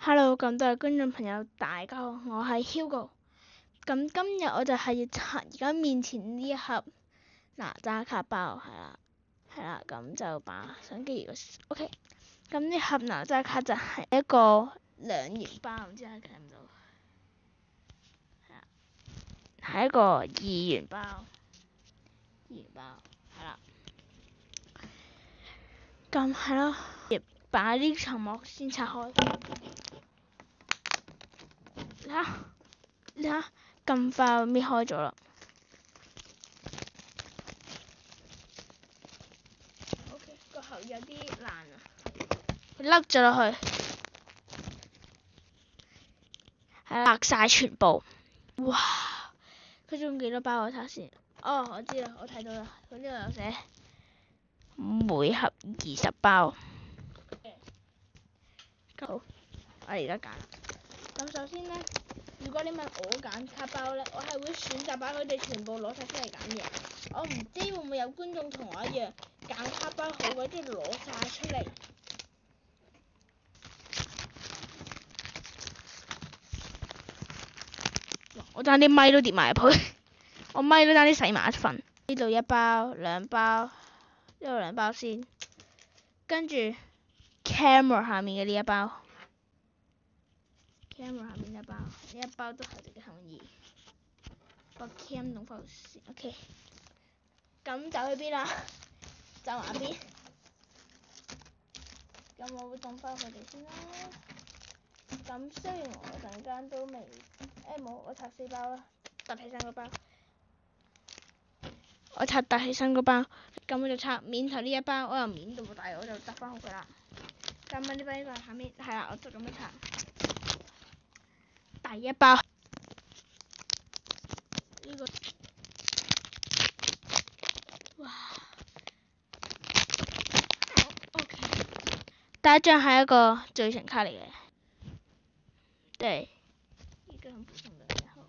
Hello，咁多位觀眾朋友，大家好，我係 Hugo。咁今日我就係要拆而家面前呢一盒哪吒卡包，係啦，咁就把相機移過去。OK，咁呢盒哪吒卡就係一個2元包，唔知大家睇唔到，係一個2元包，係啦。咁係咯，把呢層膜先拆開。你睇咁快搣開咗啦。OK， 個盒有啲爛啊，佢凹咗落去，係啦，晒全部。哇！佢仲幾多包我睇下先。哦，我知啦，我睇到啦，佢呢度有寫每盒20包。好，我而家揀啦。咁首先呢，如果你問我揀卡包呢，我係會選擇把佢哋全部攞晒出嚟揀嘅。我唔知會唔會有觀眾同我一樣揀卡包好鬼中意攞晒出嚟。我爭啲咪都跌埋入去，我咪都爭啲洗埋一份。呢度1包、2包，呢度2包先，跟住 camera 下面嘅呢1包。camera 下面呢一包都係直嘅含義，個 cam 弄翻先 ，OK。咁走去邊啦？走埋一邊。咁我會凍翻佢哋先啦。咁雖然我陣間都未，冇，我拆4包啦，凸起身個包。我拆凸起身個包，咁我就拆面頭呢1包，我由面度大，我就揼翻好佢啦。咁呢包下面係啦，我就咁樣拆。第1包呢個，哇 ，OK。第1張係一個罪成卡嚟嘅，對，一個很普通的然後，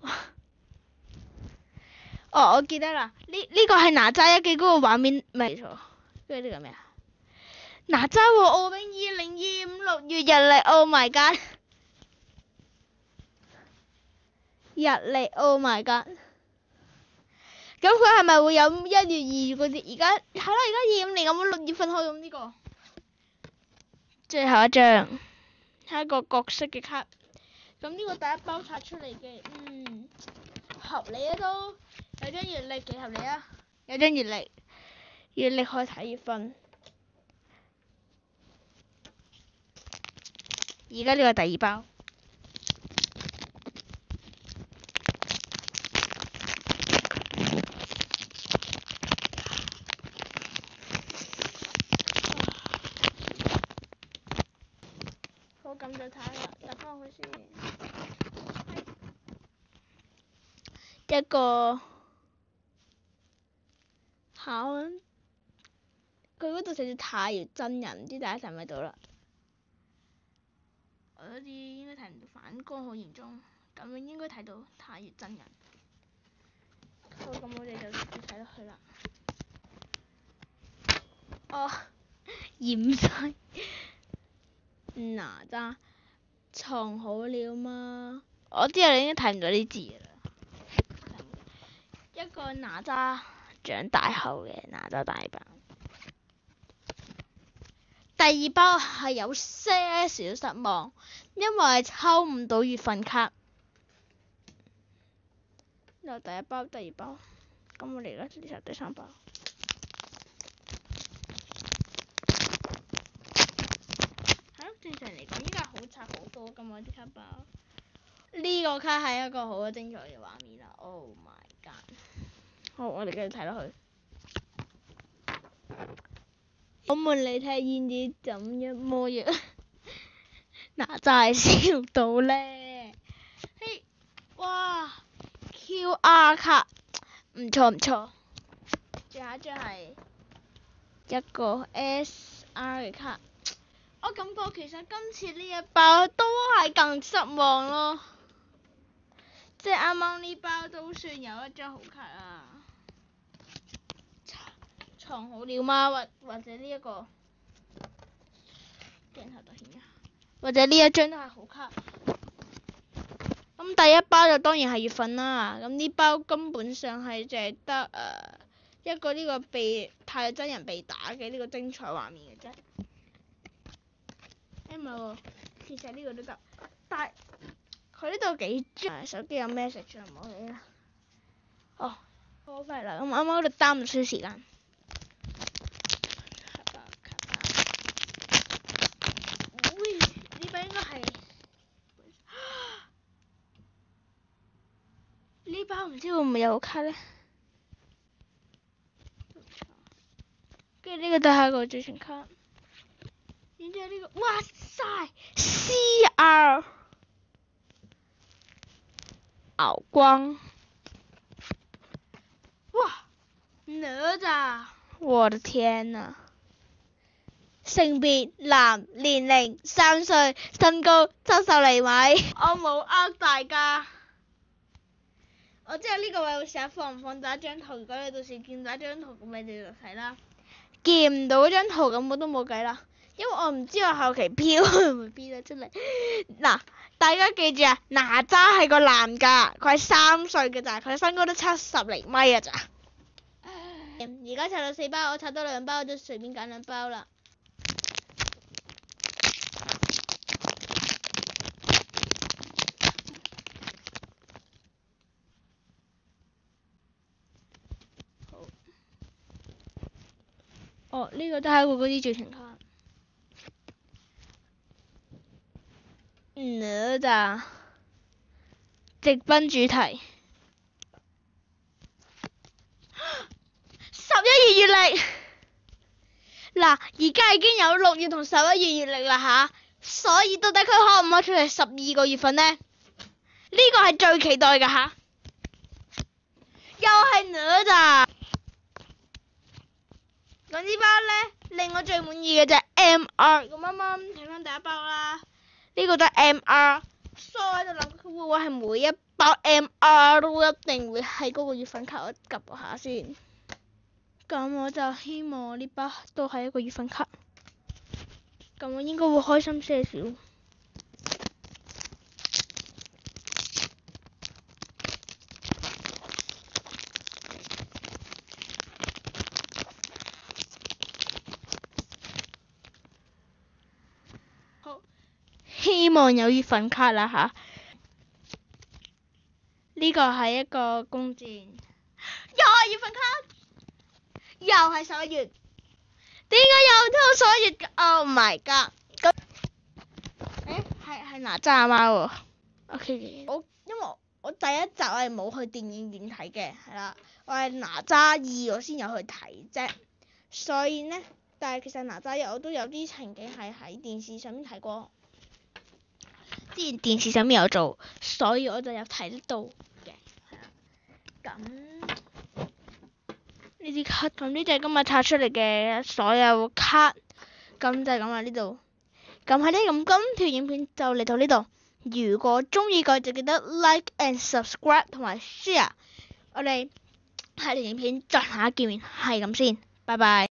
哇，哦，我記得啦，呢個係哪吒1嘅嗰個畫面，沒錯，跟住呢個咩啊？哪吒和敖丙2025 6月日曆 ，Oh my god！ 日曆 ，Oh my god！ 咁佢係咪會有1月2月嗰啲？而家係啦，而家25年咁6月份可以用呢個。最後一張係一個角色嘅卡。咁呢個第1包拆出嚟嘅，合理啊都。有張月曆幾合理啊？有張月曆，月曆可以睇月份。而家呢個第2包。好，咁就睇啦，揼翻佢先。一個考，佢嗰度寫住太乙真人，唔知大家睇唔睇到啦？我嗰啲應該睇唔到，反光好嚴重，咁樣應該睇到太乙真人。好，咁我哋就直接睇落去啦。哦，染晒。哪吒藏好了嗎？我知道你應該睇唔到啲字啦。一個哪吒長大後嘅哪吒大包。第2包係有些少失望，因為抽唔到月份卡。呢第1包、第2包，咁我哋而家嚟拆第3包。係咯，正常嚟講應該係好拆好多㗎嘛啲卡包。呢個卡係一個好精彩嘅畫面啦 ！Oh my god！ 好，我哋繼續睇落去。我們嚟睇燕子怎樣模樣。哪吒笑到咧，嘿，哇 ！QR 卡，唔錯唔錯。最後一張係一個 SR 嘅卡。我感覺其實今次呢1包都係更失望咯，即係啱啱呢包都算有1張好卡啊。藏好了嗎？或者呢一個鏡頭突顯一下，或者呢一張都係好卡。咁第一包就當然係月份啦。咁呢包根本上係淨係得一個呢個被太真人被打嘅呢個精彩畫面嘅啫。唔係喎，其實呢個都得，但係佢呢度幾張手機有 message 唔好理啦。哦，好快啦，咁啱啱嗰度耽誤少時間。喂，呢包應該係呢包唔知會唔會有卡咧？跟住呢個都係一個最全卡。然之後呢個，哇塞 ，CR 牛光，哇，哪吒，我的天啊！性別男，年齡3歲，身高70厘米。我冇呃大家，我知道呢個位會寫放唔放第一張圖，如果你到時見到一張圖咁你哋就睇啦。見唔到嗰張圖咁我都冇計啦。因為我唔知我後期飄會唔會飄得出嚟。嗱，大家記住啊，哪吒係個男㗎，佢係3歲嘅咋，佢身高都70厘米啊咋。而家拆到4包，我拆多2包，我就隨便揀2包啦。好。哦，呢個都係我嗰啲最全卡。哪吒直奔主題。11月月曆，嗱，而家已經有6月同11月月曆啦吓，所以到底佢可唔可以出嚟12個月份呢？呢個係最期待㗎吓，又係哪吒。咁呢包呢，令我最滿意嘅就係 MR， 咁啱啱睇翻第一包啦，呢個都係 MR， 所以我就諗佢會唔會係每一包 MR 都一定會係嗰個月份卡，我及下先。咁我就希望呢包都係一個月份卡，咁我應該會開心些少。好，希望有月份卡啦吓。呢個係一個弓箭，又係月份卡。又係11月，點解又到11月嘅 ？Oh my god！ 咁，係哪吒阿媽喎。OK，因為我第一集我係冇去電影院睇嘅，係啦，我係哪吒2我先有去睇啫。所以呢，但係其實哪吒1我都有啲情景係喺電視上面睇過，之前電視上面有做，所以我就有睇得到嘅，係啦。咁。呢啲卡，咁呢就係今日拆出嚟嘅所有卡，咁就係咁啦呢度。咁係呢，咁今條影片就嚟到呢度。如果中意嘅就記得 like and subscribe 同埋 share。我哋下條影片再下一見面，係咁先，拜拜。